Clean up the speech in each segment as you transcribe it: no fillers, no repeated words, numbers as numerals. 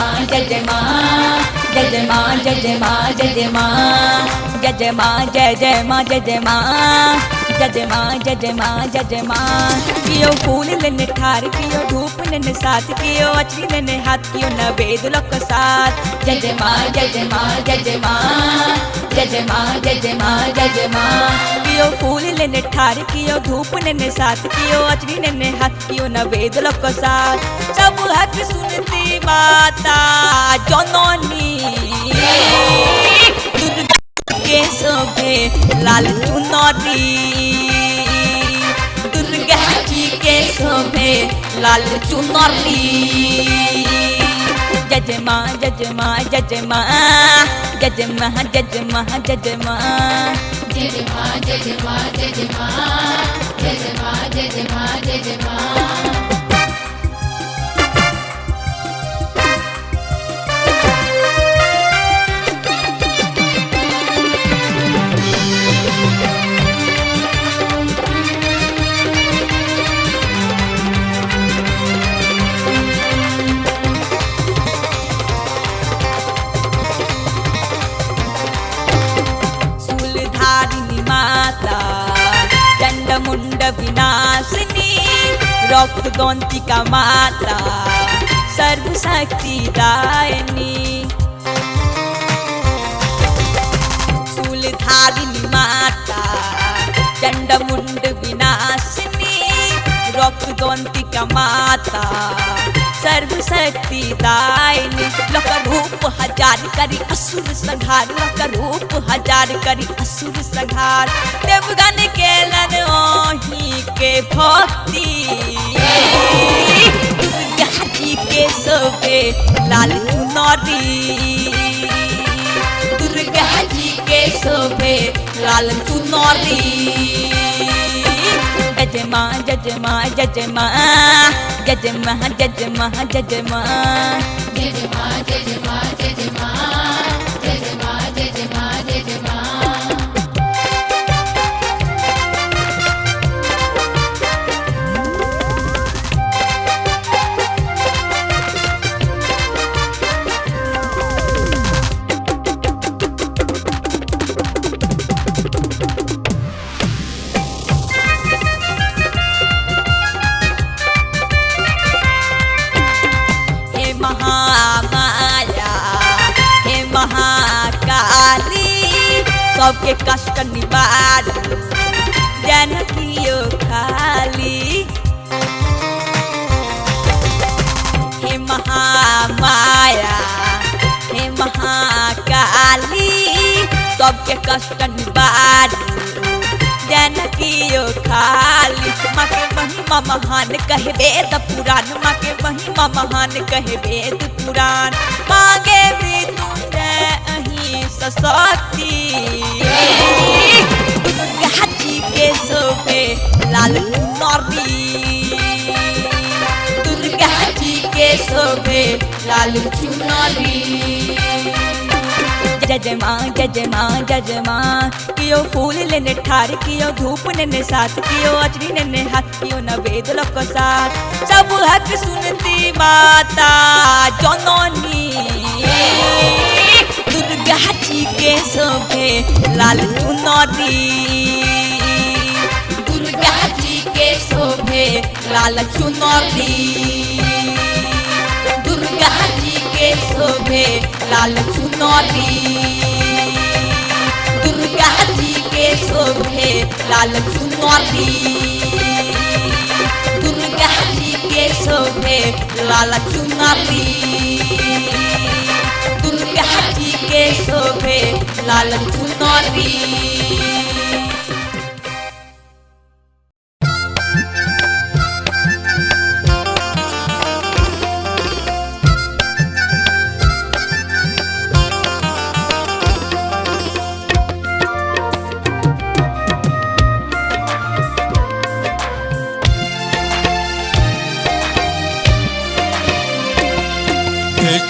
माँ जय जय माँ जय जय माँ जय जय माँ जय जय माँ जय जय माँ जय जय माँ जय जय माँ जय जय माँ जय जय माँ जय जय माँ कियो फूल लेने ठार कियो धूप लेने साथ कियो अचरी लेने हाथ कियो नवेद लोक साथ जय जय माँ जय जय माँ जय जय माँ जय जय माँ जय जय माँ जय जय माँ कियो फूल लेने ठार कियो धूप लेने साथ कियो अचरी लेने हाथ कियो नवेद लोक साथ सब हक सुनती माता जननी के शोभे लाल चुनरी दुर्गा जी के शोभे लाल चुनरी जय जय माँ जय जय माँ जय जय माँ जय जय माँ जय जय माँ जय जय माँ जय जय माँ जय जय माँ जय जय माँ जय जय माँ जय जय माँ जय जय माँ मुंड विनाशिनी रौद्रदंतिका माता सर्वशक्ति दायिनी शूलधारिणी माता चंडमुंड विनाशिनी रौद्रदंतिका माता सर्वशक्ति दायिनी लोक रूप हजार करी असुर संहार लोक रूप हजार करी असुर संहार देवगण के लन ओही के भक्ति दुर्गा जी के शोभे लाल चुनरी दुर्गा जी के शोभे लाल चुनरी जय जय माँ जय जय माँ जय जय माँ जय जय माँ जय जय माँ जय जय माँ जय जय माँ जय जय माँ जय जय माँ जय जय माँ जय जय माँ जय जय माँ सबके कष्ट निवार जानकियो खाली हे महामाया हे महाकाली सबके कष्ट निवार जानकियो खाली माँ के महिमा महान कहे वेद पुराण माँ के महिमा महान कहे वेद पुराण मांगे मृत्युंजय अहि सशक्ति दुर्गा जी के शोभे लाल चुनरी दुर्गा जी के शोभे लाल चुनरी जय जय माँ जय जय माँ जय जय माँ कियो फूल लेने ठार कियो धूप लेने साथ कियो अचरी लेने हाथ कियो नवेद लोक साथ सब हक सुनती माता जननी दुर्गा जी के शोभे लाल चुनरी दुर्गा जी के शोभे लाल चुनरी दुर्गा जी के शोभे लाल चुनरी दुर्गा जी के शोभे लाल चुनरी दुर्गा जी के शोभे लाल चुनरी दुर्गा जी के शोभे लाल चुनरी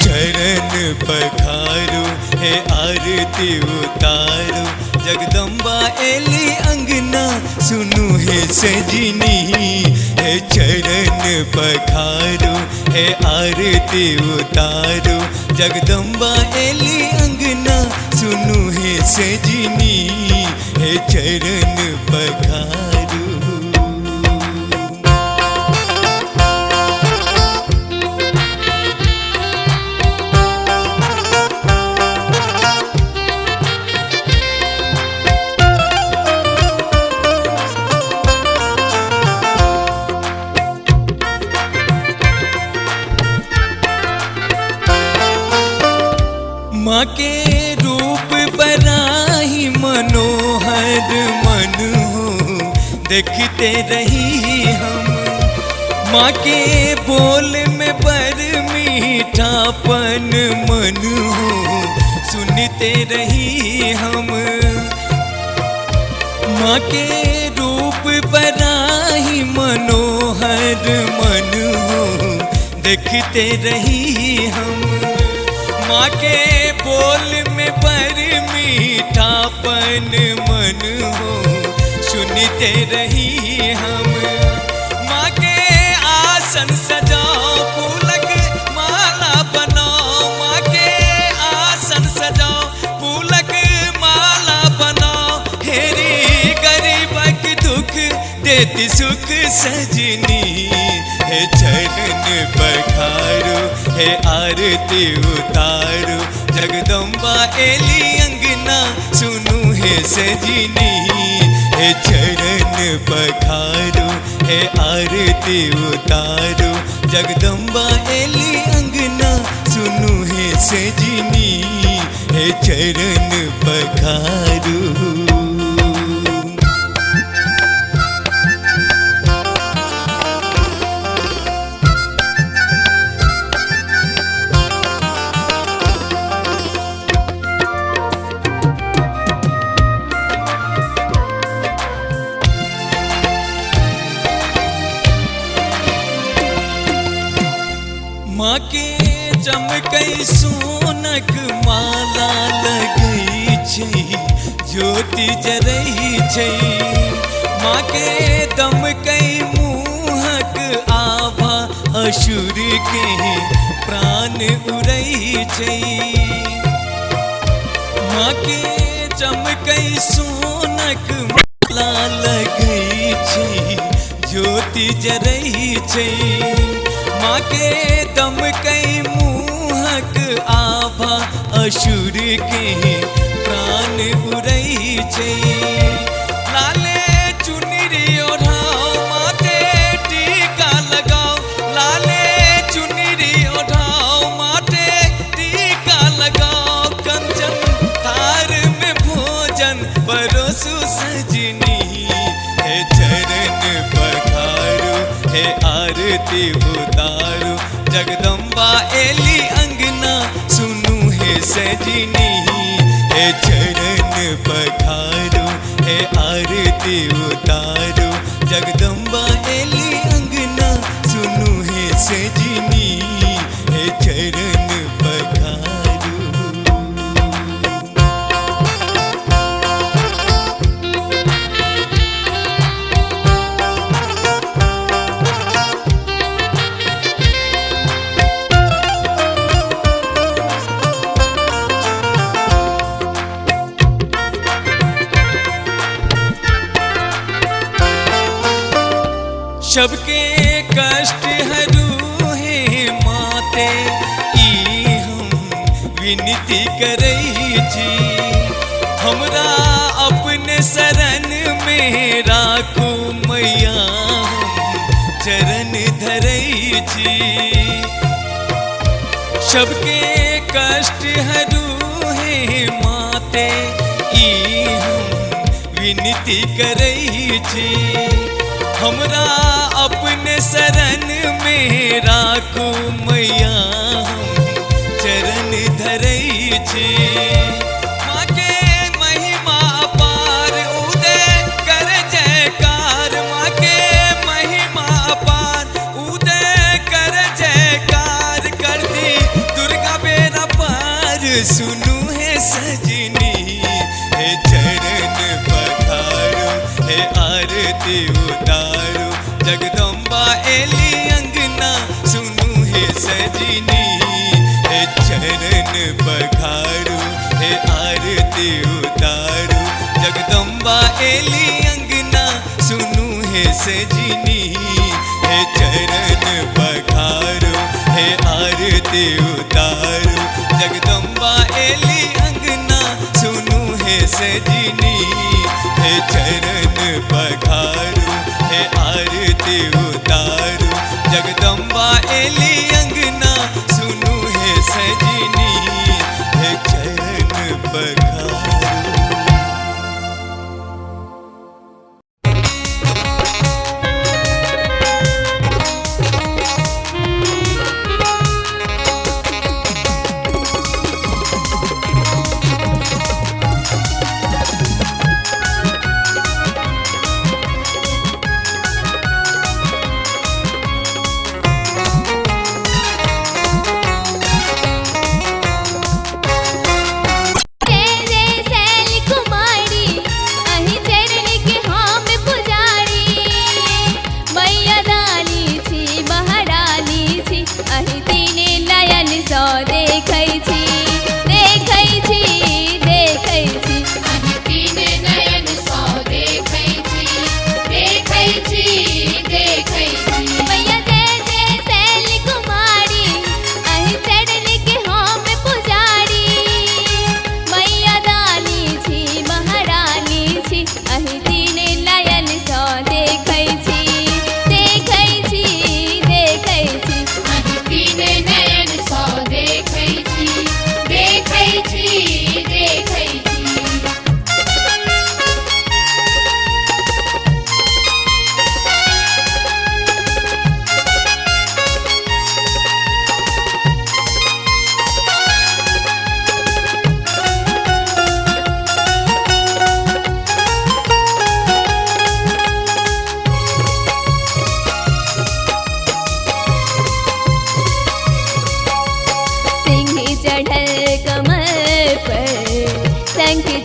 चरण पखारो है आरती उतारो जगदम्बा एली अंगना सुनु है सजनी है चरण पखारो हे आरती उतारो जगदम्बा एली अंगना सुनु हे सजनी हे चरण पखारो। माँ के रूप बराही मनोहर मन हो देखते रही हम। माँ के बोल में पर मीठापन मन हो सुनते रही हम। माँ के रूप बराही मनोहर मन हो देखते रही हम। माँ के बोल में पर मीठापन मन हो सुनते रही हम। माँ के आसन सजाओ फूलक माला बनाओ। माँ के आसन सजाओ फूलक माला बनाओ। हेरी गरीबक दुख देती सुख सजनी हे चरण पखारो हे आरती उतारो जगदम्बा एली अंगना सुनु हे सजनी हे चरण पखारो हे आरती उतारो जगदम्बा एली अंगना सुनु हे सजनी हे चरण पखारो। माँ के चमकई सोनक माला लगई छै ज्योति जरई छै। माँ के दमकई मुहक आभा असुर के प्राण उड़ई छै। माँ के चमकई सोनक माला लगई छै ज्योति जरई छै। माँ के दमकई मुहक आभा असुर के प्राण उड़ई छै। लाले चुनरी ओढ़ाओ माथे टीका लगाओ। लाले चुनरी ओढ़ाओ माथे टीका लगाओ। कंचन थार में भोजन परोसु सजनी हे चरण पखारो हे आरती उतारो जगदम्बा एली अंगना सुनु हे सजनी हे चरण पखारो हे आरती उतारो जगदम्बा एली अंगना सुनु हे सजनी हे चरण पखारो। सबके कष्ट हरू हे माते ई हम विनती करई छी। हमरा अपने शरण में राखू मैया हम चरण धरई छी। सबके कष्ट हरू हे माते ई हम विनती करई छी। हमरा अपने शरण में राखू मैया हम चरण धरई छी। माँ के महिमा अपार उदय कर जयकार। माँ के महिमा अपार उदय कर जयकार। कर दी दुर्गा बेरा पार सुनु है सजनी हे चरण पखारो हे आरती उतारो जगदम्बा एली अंगना सुनू हे सजनी हे चरण पखारो हे आरती उतारो जगदम्बा एली अंगना सुनू हे सजनी हे चरण पखारो हे आरती उतारो जगदम्बा एली अंगना सुनू हे सजनी हे चरण पखारो हे आरती उतारो जगदम्बा एली अंगना सुनू हे सजनी हे चरण पखारो।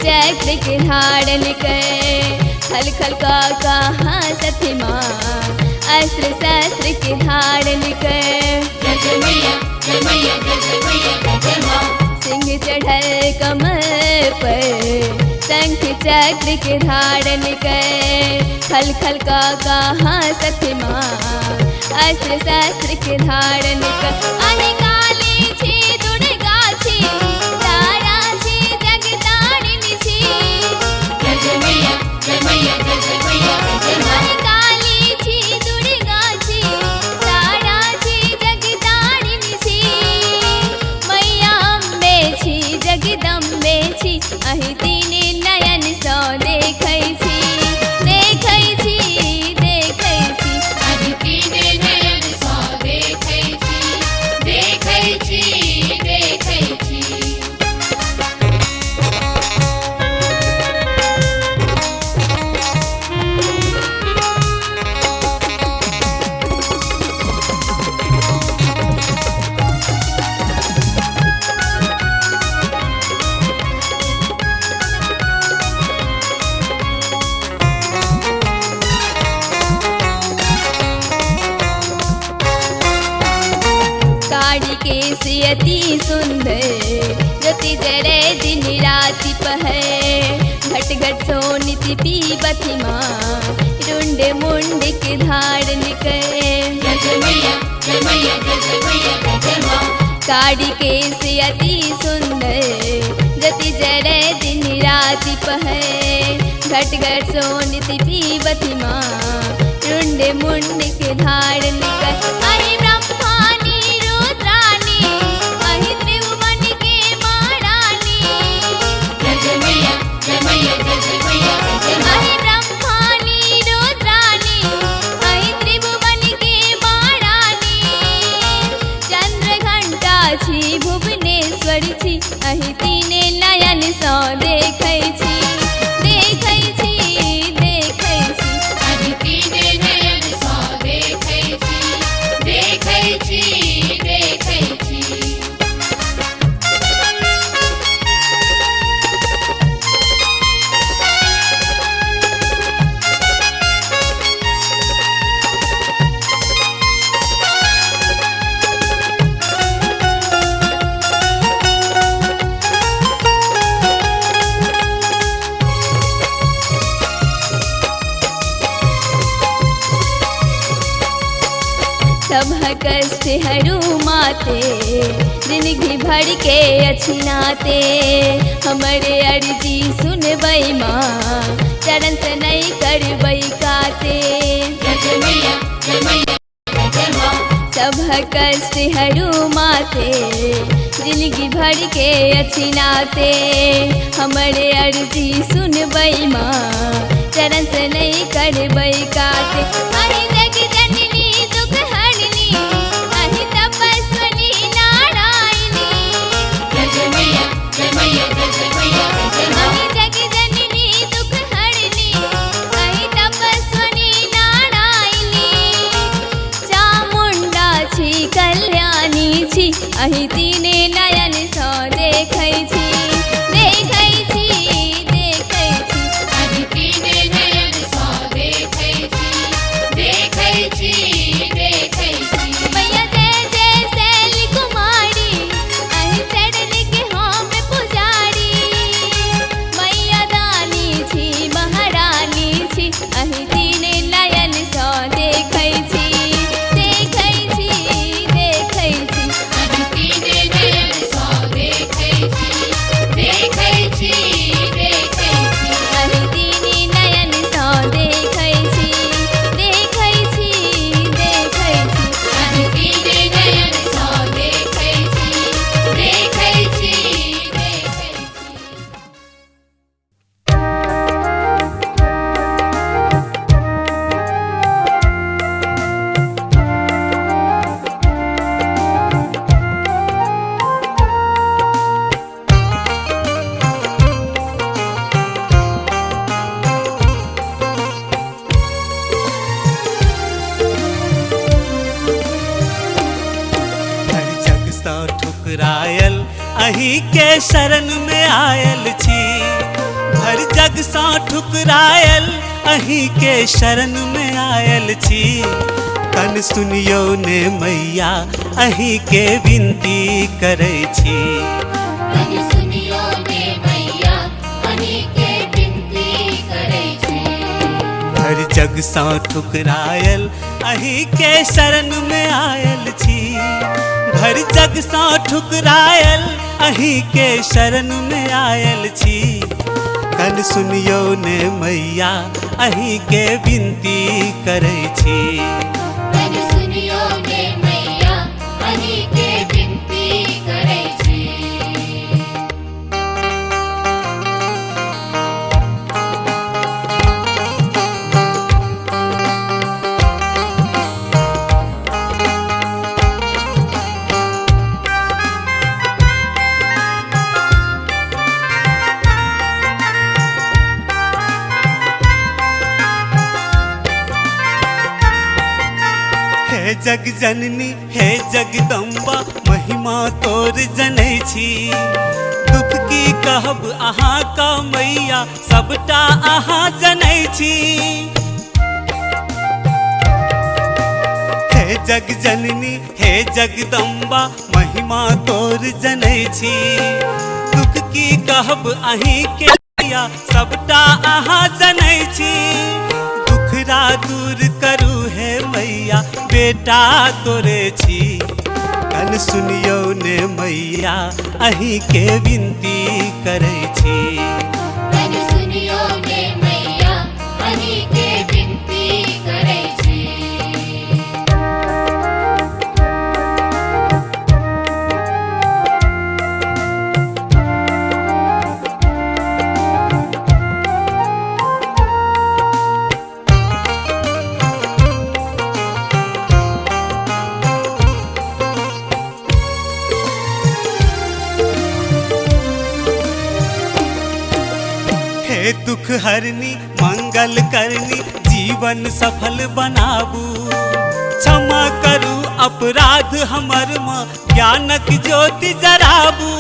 चक्र के धारण कर खल खल का कहा सती माँ अस्त्र शस्त्र के धारण कर सिंह चढ़ल कमर पर शंख चक्र के धारण कर खल खल का कहा सती माँ अस्त्र शस्त्र के धारण कर आने काली छी दुर्गा छी तारा छी जगदारिणी छी आने काली छी दुर्गा छी तारा छी जगदारिणी छी मैया अम्बे छी जगदम्बे छी अहि तीन नयन सौ देखै छी देखै छी देखै छी अहि तीन नयन सौ देखै छी देखै छी देखै छी। काढ़ी केस अति सुंदर ज्योति जरे दिन राति पहर घट घट सोनिति पीबथि माँ रुंड मुंड के धारण कर काढ़ी केस अति सुंदर ज्योति जरे दिन राति पहर घट घट सोनिति पीबथि माँ रुंड मुंड के धारण कर अहि ब्रह्मानी रुद्रानी अहि त्रिभुवन के महारानी अहि ब्रह्मानी रुद्रानी अहि त्रिभुवन के महारानी चंद्र घंटा छी भुवनेश्वरी छी अहि तीने नयन सौ देखै छी देखै छी देखै छी अहि तीन नयन सौ देखै छी देखै सब कष्ट हरू माते जिंदगी भर के अछिनाते हमारे अर्जी सुनबई माँ चरण से नहीं करबई काते जय जय मैया जय मैया जय माँ सब कष्ट हरू माते जिंदगी भर के अछिनाते हमारे अर्जी सुनबई माँ चरण से नहीं करबई काते अहि जग जननी दुख हरनी अहि तपस्विनी नारायणी जय जय मैया जय मैया जय मैया जय माँ अहि जग जननी दुख हरनी अहि तपस्विनी नारायणी चामुंडा छी कल्याणी छी अहि तीने नयन सँ देखै छी देखै छी देखै छी अहि तीने नयन सँ देखै छी देखै छी मैया जय जय शैल कुमारी अहि चरण के हम पुजारी मैया दानी छी महारानी छी अहि तीने नयन सँ देखै छी देखै छी देखै छी अहि तीने नयन सँ देखै छी अहि तीने नयन सँ देखै छी देखै छी देखै छी अहि तीने नयन सँ देखै छी हर जग सँ ठुकरायल अही के शरण में आयल छी हर जग सँ ठुकरायल अही के शरण में आयल छी कन सुनियो ने मैया अही के विनती करै छी कनि सुनियो ने मैया अहि के विनती करै छी हर जग सँ ठुकरायल अही के शरण में आयल छी हर जग सँ ठुकरायल अही के शरण में आयल छी कन सुनियो ने मैया अही के विनती करै छी कनि सुनियो ने मैया अहि के विनती करै छी हे जग जननी हे जगदम्बा महिमा तोर जनै छी दुख की कहब अहाँ का मैया सबटा अहाँ जनै छी हे जग जननी हे जगदम्बा महिमा तोर जनै छी दुख की कहब अहीं के मैया सबटा अहाँ जनै छी दुखरा दूर करू हे मैया बेटा तोरे छी कन सुनियो ने मैया अही के विनती करै छी कनि सुनियो ने मैया अहि के विनती करै छी हे दुख हरनी मंगल करनी जीवन सफल बनाबू क्षमा करू अपराध हमर माँ ज्ञानक ज्योति जराबू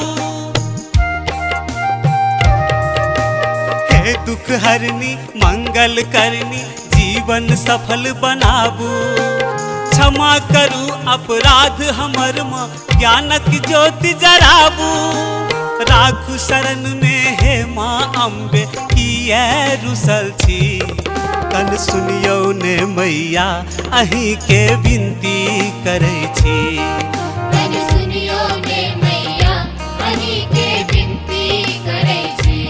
हे दुख हरनी मंगल करनी जीवन सफल बनाबू क्षमा करू अपराध हमर माँ ज्ञानक ज्योति जराबू राखू शरण में हे माँ अम्बे किए रुसल छी तन सुनियो ने मैया अहीं के विनती करै छी। तन सुनियो ने मैया अहीं के विनती करै छी।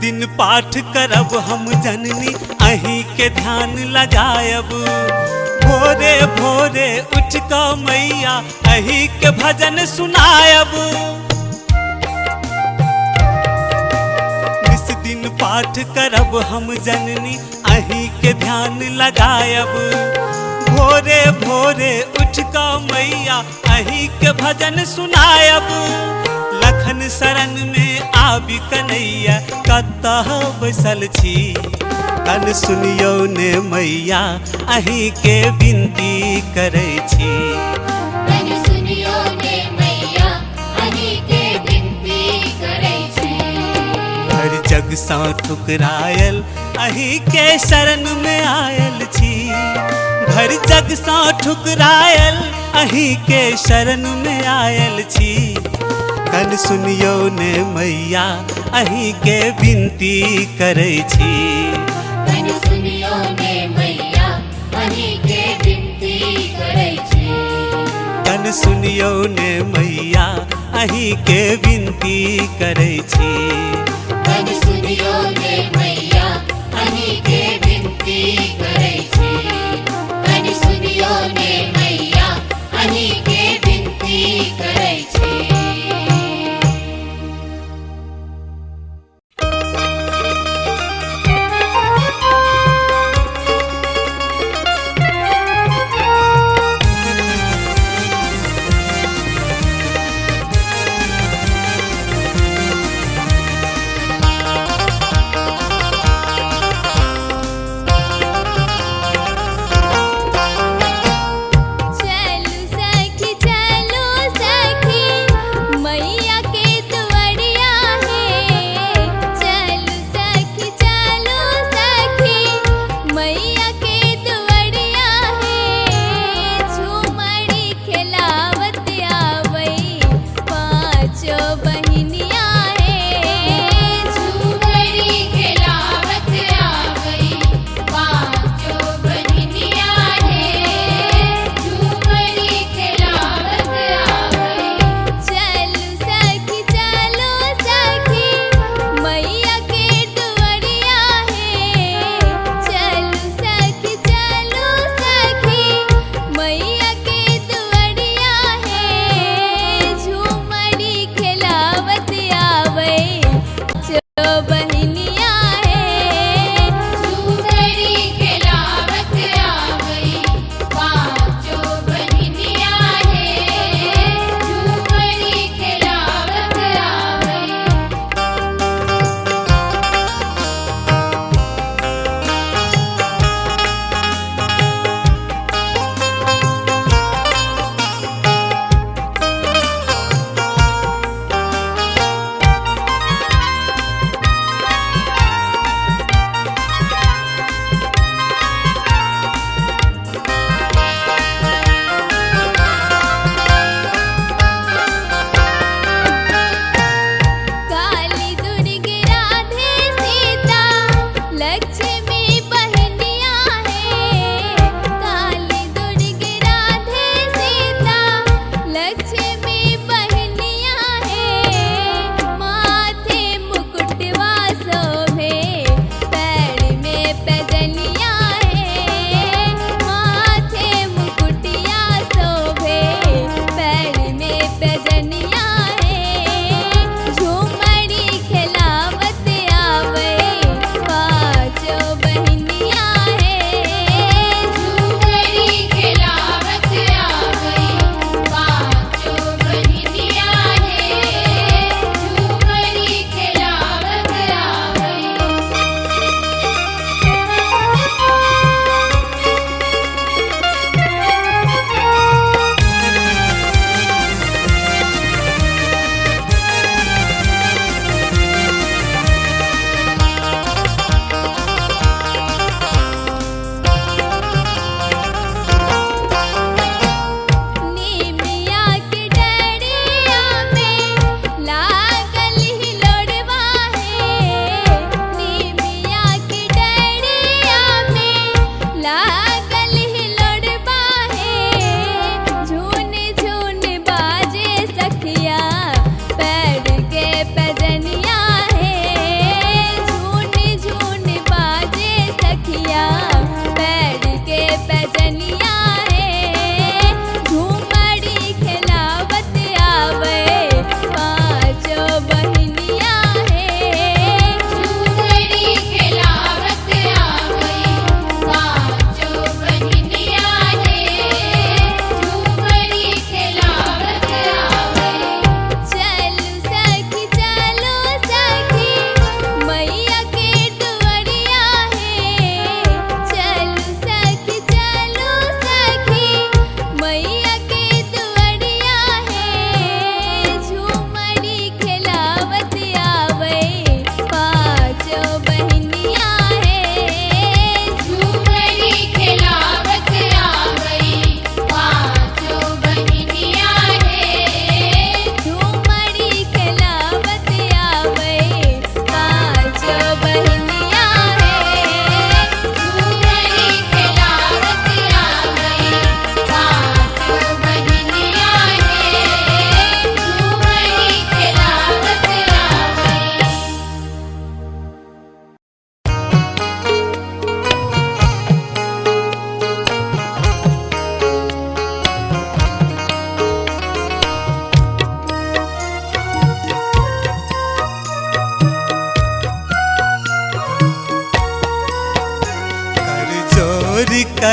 दिन पाठ करब हम जननी अहीं के ध्यान लगायब। भोरे भोरे उठ क मैया अहीं के भजन सुनायब। इस दिन पाठ करब हम जननी अहीं के ध्यान लगायब। भोरे भोरे उठ क मैया अहीं के भजन सुनायब। लखन शरण में आबि कन्हैया कतह बैसल छी। तन सुनियो ने मैया अहीं के विनती करै छी। तन सुनियो ने मैया अहीं के विनती करै छी। हर जग सा ठुकरायल अहीं के शरण में आयल छी। हर जग सा ठुकरायल अहीं के शरण में आयल छी। तन सुनियो ने मैया अहीं के विनती करै छी। तन सुनियो ने मैया अहीं के विनती करै छी। तन सुनियो ने मैया अहीं के विनती करै छी। तन सुनियो ने मैया अहीं के विनती करै छी। तन सुनियो ने मैया अहीं के विनती करै छी।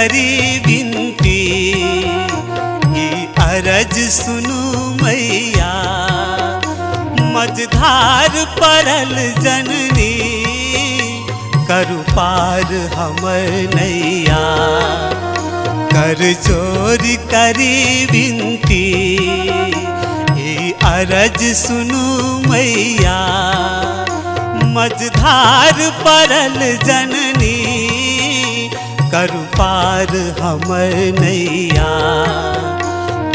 करी विनती, ई अरज सुनु मैया। मझधार परल जननी, करु पार हमर नैया। कर जोरी करी विनती, ई अरज सुनु मैया। मझधार परल जननी, करु पार हमर नैया।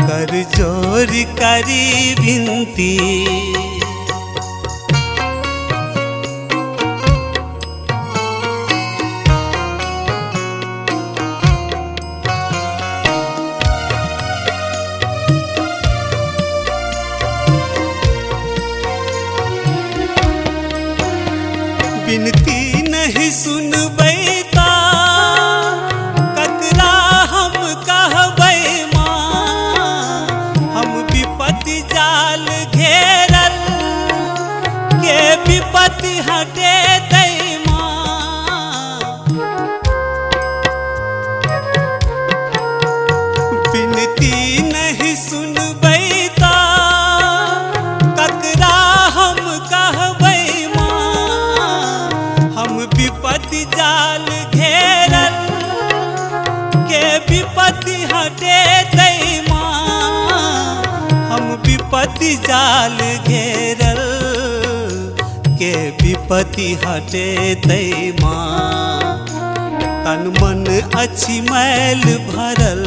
कर जोरी करी विनती। विनती नहीं सुनबै ता ककरा हम कहबै माँ। हम विपत्ति जाल घेरल, के विपत्ति हटेतै माँ। विनती नहीं सुनबै ता ककरा हम कहबै विपत्ति जाल घेरल, के विपत्ति हटेतै माँ। हम विपत्ति जाल घेरल, के विपत्ति हटेतै माँ। तन मन अछि मैल भरल,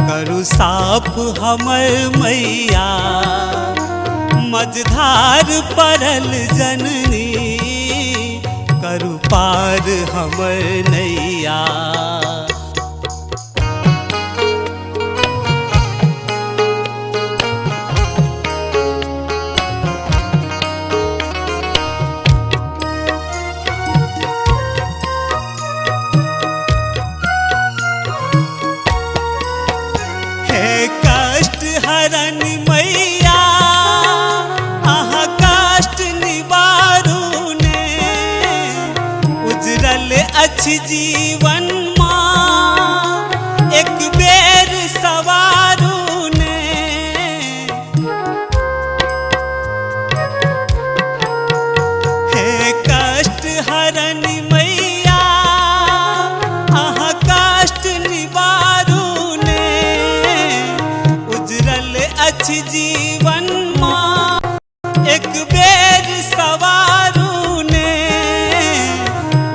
करु साफ हमर मैया। मझधार परल जननी, करु पार हमर नैया। हे कष्ट हरन मैया, अहाँ कष्ट निवारू ने। उजरल अछि जीवन माँ, एक बेर सवारू ने। हे कष्ट हरन मैया, अहाँ कष्ट निवारू ने। उजरल अछि जीवन माँ, एक बेर सवारू ने।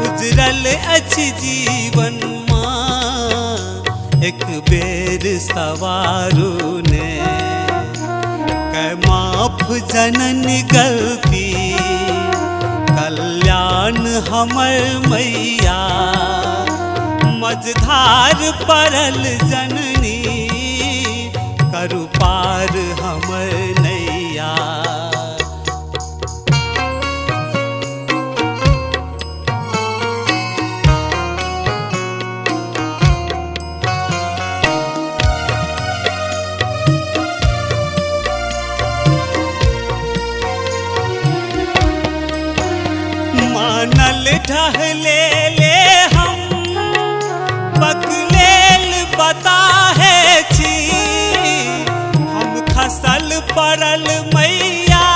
उजरल अछि जीवन माँ, एक बेर सवारू ने। कै माफ जनन गलती, कल्याण हमर मैया। मझधार परल जननी, करु पार हमर नैया। मानल ढहले ले हम, बकलेल बताहे छी। हम खसल परल मैया,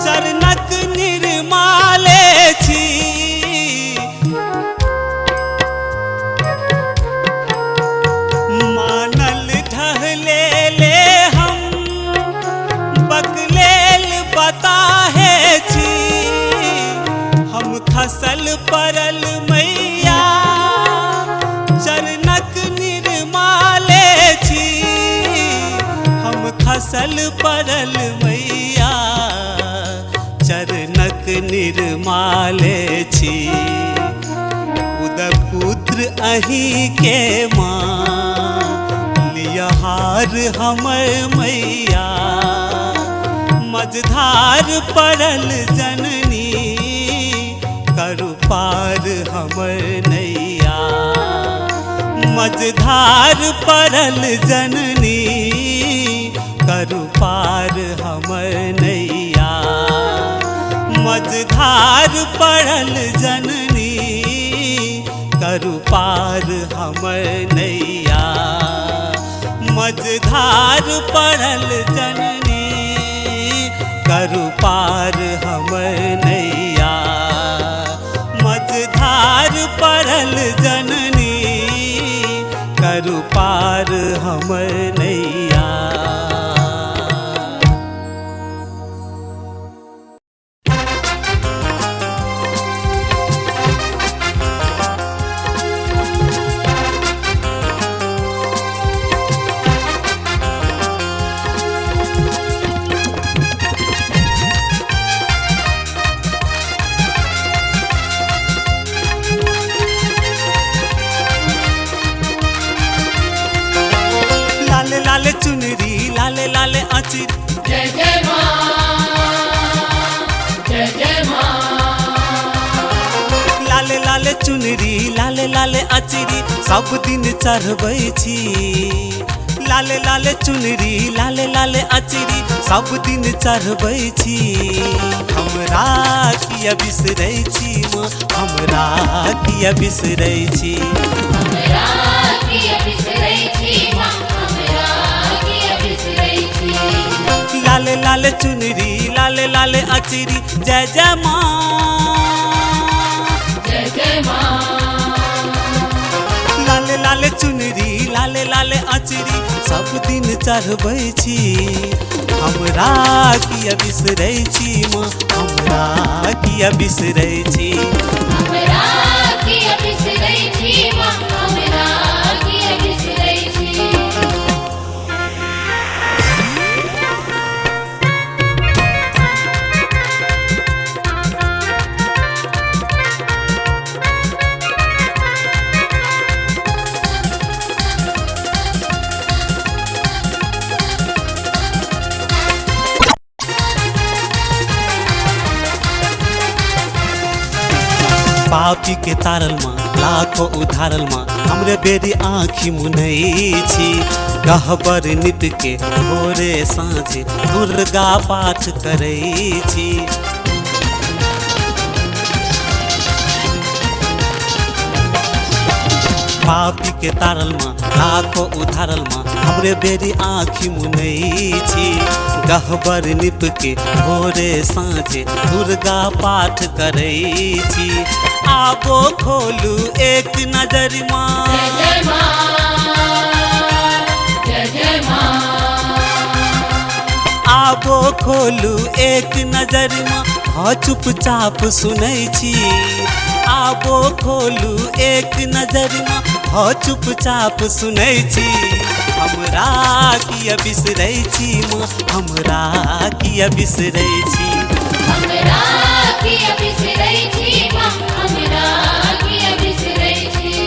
चरणक निर्माले छी। मानल ढहले ले हम, बकलेल बताहे छी। हम खसल परल मैया, चरणक निर्माले छी। हम खसल परल मैया, चरणक निर्माले छी। उदपुत्र अहीं के माँ, लियहार हमर मैया। मझधार परल जननी, करु पार हमर नैया। मझधार परल जननी, करु पार हमर नैया। मझधार परल जननी, कर करू पार हमर नैया। मझधार पड़ल जननी करू पार हमर नैया। मझधार पड़ल जननी करू पार हमर नैया। लाले लाले चुनरी लाले लाले अचरी जय जय माँ, जय जय माँ। लाले लाले चुनरी लाले लाले अचरी सब दिन चढ़बै छी। लाले लाले चुनरी लाले लाले अचरी सब दिन चढ़बै छी। हमरा किया बिसरै छी माँ, हमरा किया बिसरै छी। हमरा किया बिसरै छी माँ, हमरा किया बिसरै छी। लाले लाले चुनरी लाले लाले अचरी जय जय माँ, जय जय माँ। लाले लाले चुनरी लाले लाले अचरी सब दिन चढ़बै छी। हमरा किया बिसरै छी माँ, हमरा किया बिसरै छी। हमरा किया बिसरै छी माँ, हमरा किया बिसरै छी। पापी के तारल माँ लाखों उधारल माँ हमरे बेरी आँखी मुनै छी। गहबर निप के भोरे साँझ दुर्गा पाठ करै छी। पापी के तारल माँ लाखों उधारल माँ हमरे बेरी आँखी मुनै छी। गहबर निप के भोरे साँझ दुर्गा पाठ करै छी। आबो खोलू एक नजर माँ, जय जय माँ, जय जय माँ। आबो खोलू एक नजर माँ हाँ चुपचाप सुनै छी। आबो खोलू एक नजर माँ हाँ चुपचाप सुनै छी। हमरा किया बिसरै छी माँ, हमरा किया बिसरै छी। हमरा किया बिसरै छी माँ, हमरा किया बिसरै छी।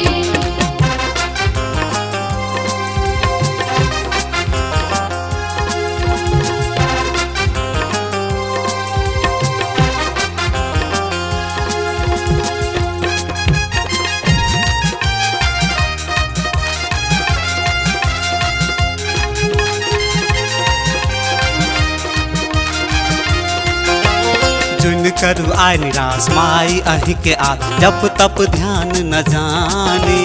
जुन करू आय निराश माई अहि के आ जप तप ध्यान न जाने।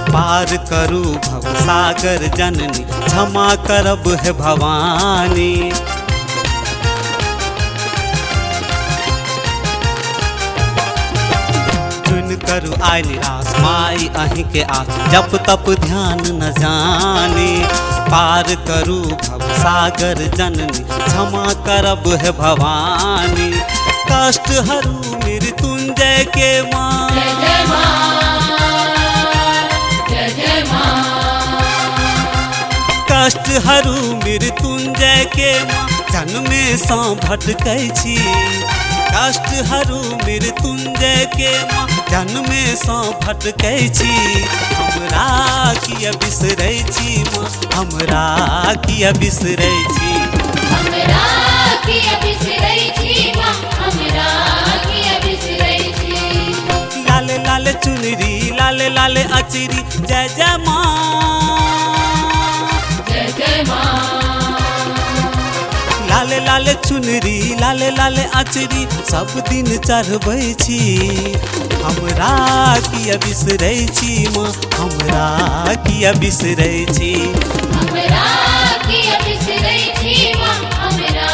पार करू भव सागर जननी क्षमा करब है भवानी। जुन करू आय निराश माई अहि के आ जप तप ध्यान न जाने। पार करू भव सागर जननी क्षमा करब है भवानी। कष्ट हरू मृत्युंजय के माँ, जय जय माँ, जय जय माँ। कष्ट हरू मृत्युंजय के माँ जन्मे सँ भटकै छी। कष्ट हरू मृत्युंजय के माँ जन्मे सँ भटकै छी। हमरा किया बिसरै छी माँ, हमरा किया बिसरै छी। हमरा किया बिसरै छी माँ, हमरा किया बिसरै छी। लाले लाले चुनरी लाले लाले अचरी जय जय माँ, जय जय माँ। लाले लाले चुनरी लाले लाले आचरी सब दिन चढ़बै छी। हमरा किया बिसरै छी माँ, हमरा किया बिसरै छी। हमरा किया बिसरै छी माँ, हमरा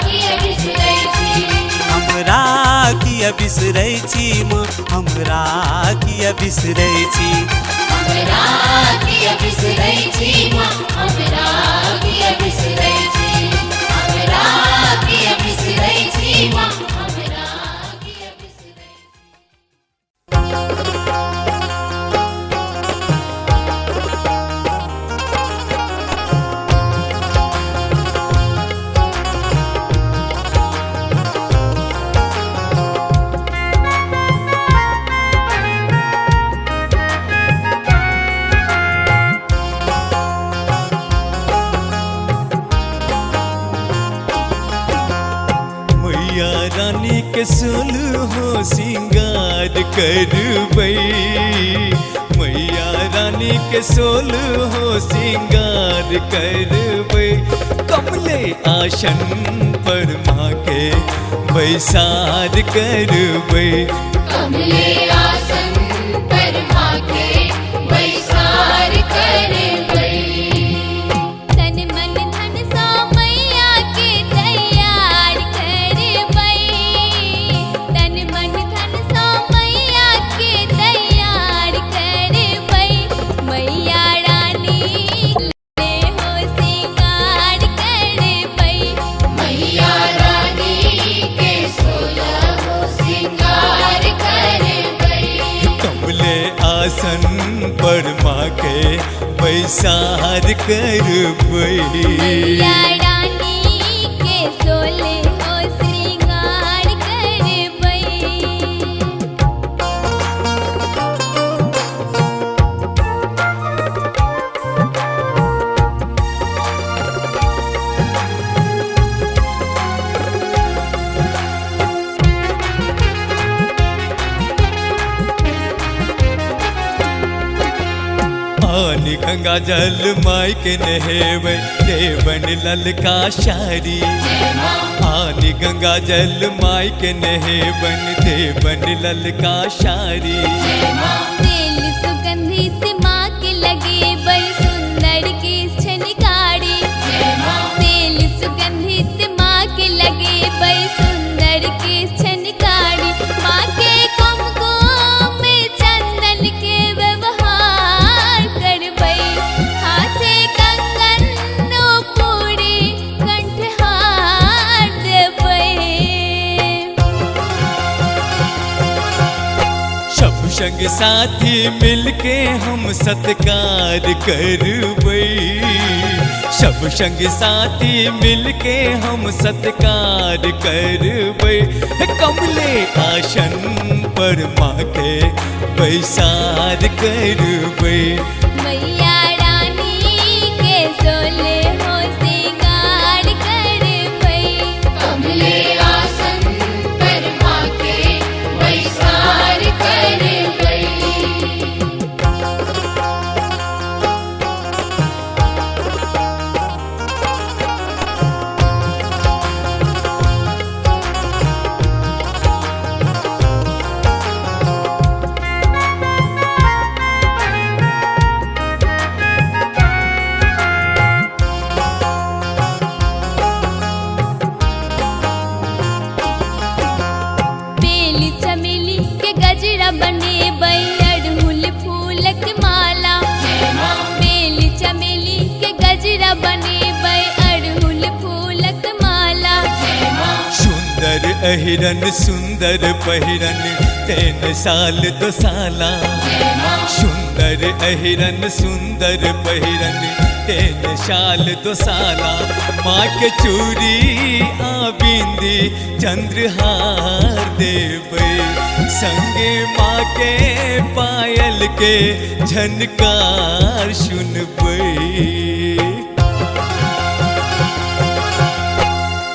किया बिसरै छी। हमरा किया बिसरै छी माँ, हमरा किया बिसरै छी। हमरा किया बिसरै छी माँ, हमरा किया बिसरै छी। हमरा किया बिसरै छी माँ, हमरा किया बिसरै छी। मैया रानी के सोलहो सिंगार करबै, मैया रानी के सोलहो सिंगार करबै। कमले आसन पर माँ के बैसार करबै। कमले आसन पर माँ के बैसार करबै। तन मन धन सा मैया के तैयार करबै। तन मन धन सा मैया के तैयार करबै। मैया रानी ले हो सिंगार करबै। मैया रानी के सोलहो सिंगार करबै। कमले आसन पर माँ के बैसार करबै। मैया रानी के सोले हो श्रृंगार करबै। पानी गंगा जल माई के नहेबै, देवन ललका शारी। पानी गंगा जल माई के नहेबन, देवन ललका शारी। तेल सुगंधित माँ के लगे बड़ी सुंदर के छनकारी। तेल सुगंधित माँ के लगे बड़ी सुंदर के छनकारी। माँ के कुमकुम में चंदन के व्यवहार करबै। हाथे कंगन नूपुरी कंठहार देबै। सब संग साथी मिलके हम सत्कार करबै। सब संग साथी मिलके हम सत्कार करबै। कमले आसन पर माँ के बैसार करबै। मैया रानी के सोले हो सिंगार करबै। कमले आसन पर माँ के बैसार करबै। बेली चमेली के गजरा बनेबै। अड़हुल फूलक माला। बेली चमेली के गजरा बनेबै। अड़हुल फूलक माला। सुंदर अहिरन सुंदर पहिरन, 3 साल 2 साला। सुंदर अहिरन सुंदर पहिरन, 3 साल 2 साला। माँ के चूड़ी आ बिंदी चंद्रहार देबै। संगे माँ के पायल के झनकार सुनबै।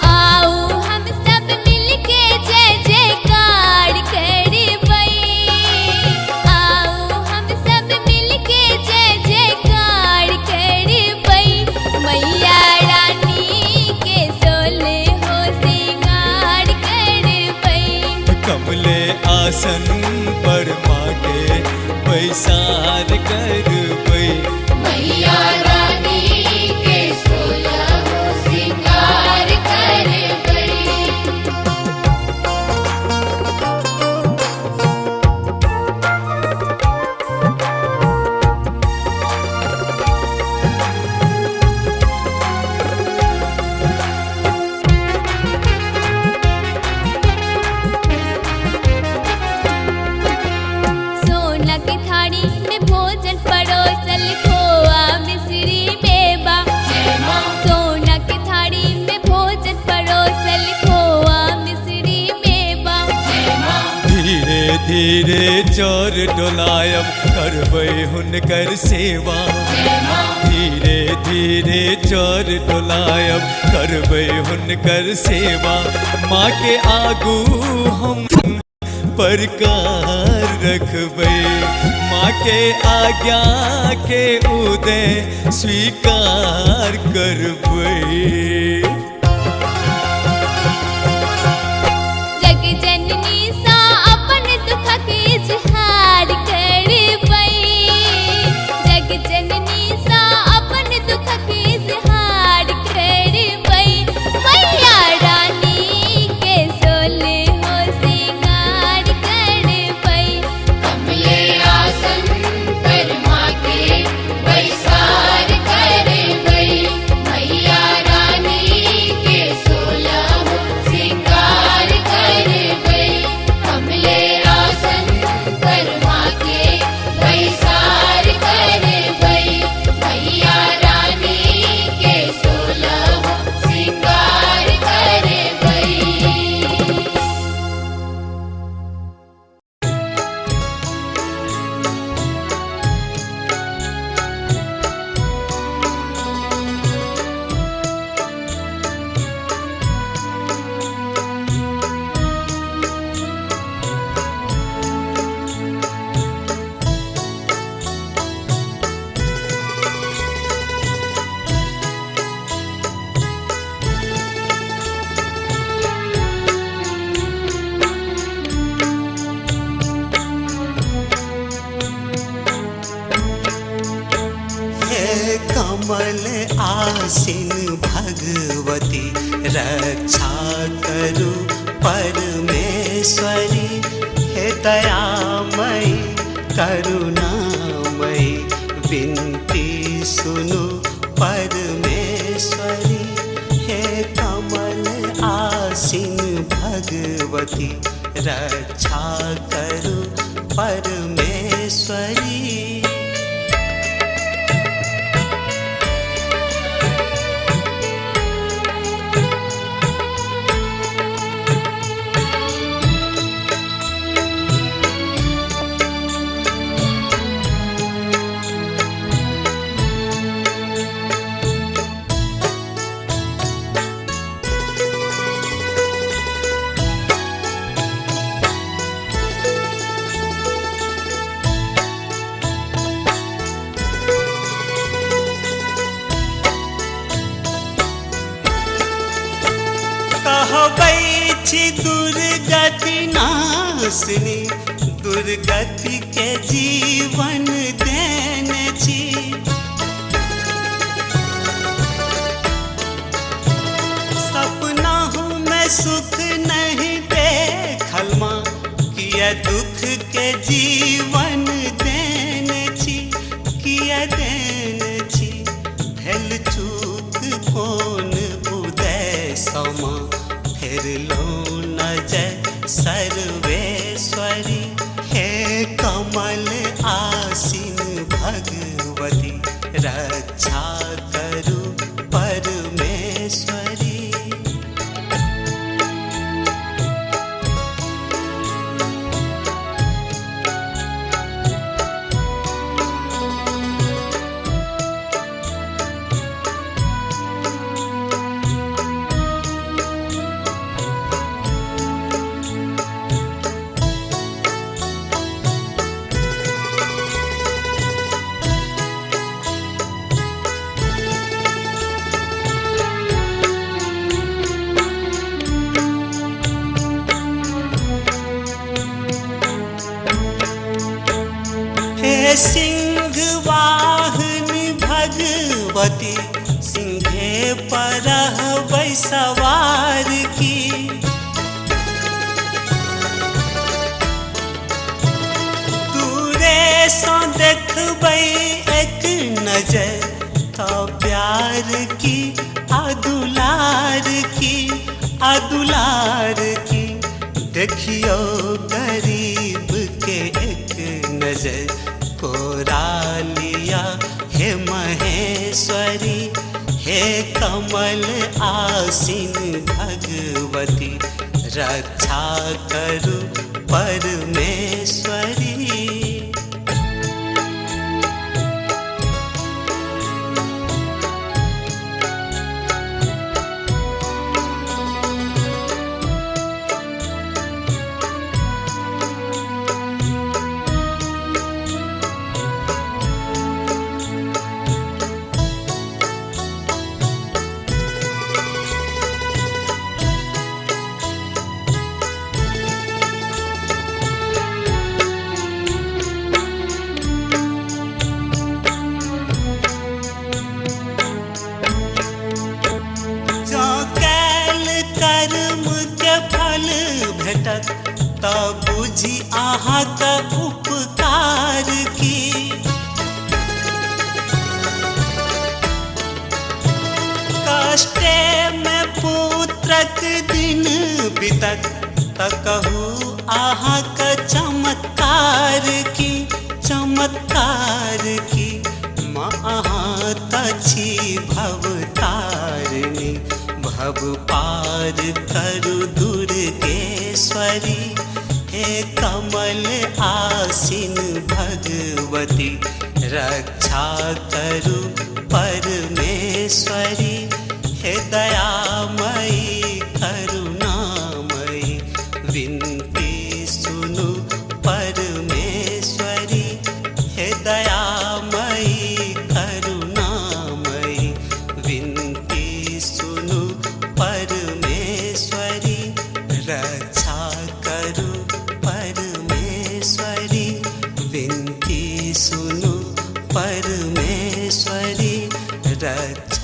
आओ हम सब मिलके जय जयकार करबै। आओ हम सब मिलके जय जयकार करबै। मैया रानी के सोले हो आसन पर माके बैसार करबै। मैया रानी के सोलह सिंगार करबै। सोना की थाली में भोजन परोसल खोआ मिश्री मेवा। सोना की थाली में भोजन परोसल खोआ मिश्री मेवा। धीरे धीरे चोर डोलायब करबै हुनकर सेवा। धीरे धीरे चोर डोलायब करबै हुनकर सेवा। माँ के आगू हम परकार रखबै। माँ के आज्ञा के उदय स्वीकार करबै। जग जननी सा अपन दुख के इजहार करबै। जग जननी सा अपन दुख के इजहार करबै। मैया रानी के सोलह सिंगार करबै। कमले आसन पर माके बैसार करबै। मैया रानी के सोलह सिंगार करबै। कमले आसन पर माके बैसार करबै। मैया रानी के सोलह सिंगार करबै। हे कमल आसीन भगवती रक्षा करु परमेश्वरी। हे दयामयी करुणामयी विनती सुनु परमेश्वरी। हे कमल आसीन भगवती रक्षा करु परमेश्वरी। कहबै छी दुर्गति नाशिनी। दुर्गति के जीवन देने छी। सपना में सुख नहीं देखल माँ। किया दुख के जीवन देने छी। किया देने छी। भेल चूक कोन उदय समा। फिर लो न जय सर्वेश्वरी। हे कमल आसीन भगवती रक्षा करु परमेश्वरी। सिंघे पर रहबै सवार की। दूरे सो देखबै एक नजर तो प्यार की आदुलार की, आदुलार की। देखियो गरीब के एक नजर कोरा लिया हे महेश्वरी, हे कमल आसीन भगवती, रक्षा करू परमेश्वरी। तो बुझी आहा का उपकार की। कष्टे में पुत्रक दिन बीतत तो कहू आहा का चमत्कार की, चमत्कार की। माँ आहा तछी भवतारिणी, भव पार करु दुर्गेश्वरी, हे कमल आसीन भगवती, रक्षा करु परमेश्वरी, हे दयामयी करुणामयी, विनती सुनु परमेश्वरी, हे दयामयी करुणामयी, विनती सुनु परमेश्वरी, रक्षा करू परमेश्वरी, विनती सुनु परमेश्वरी, रक्षा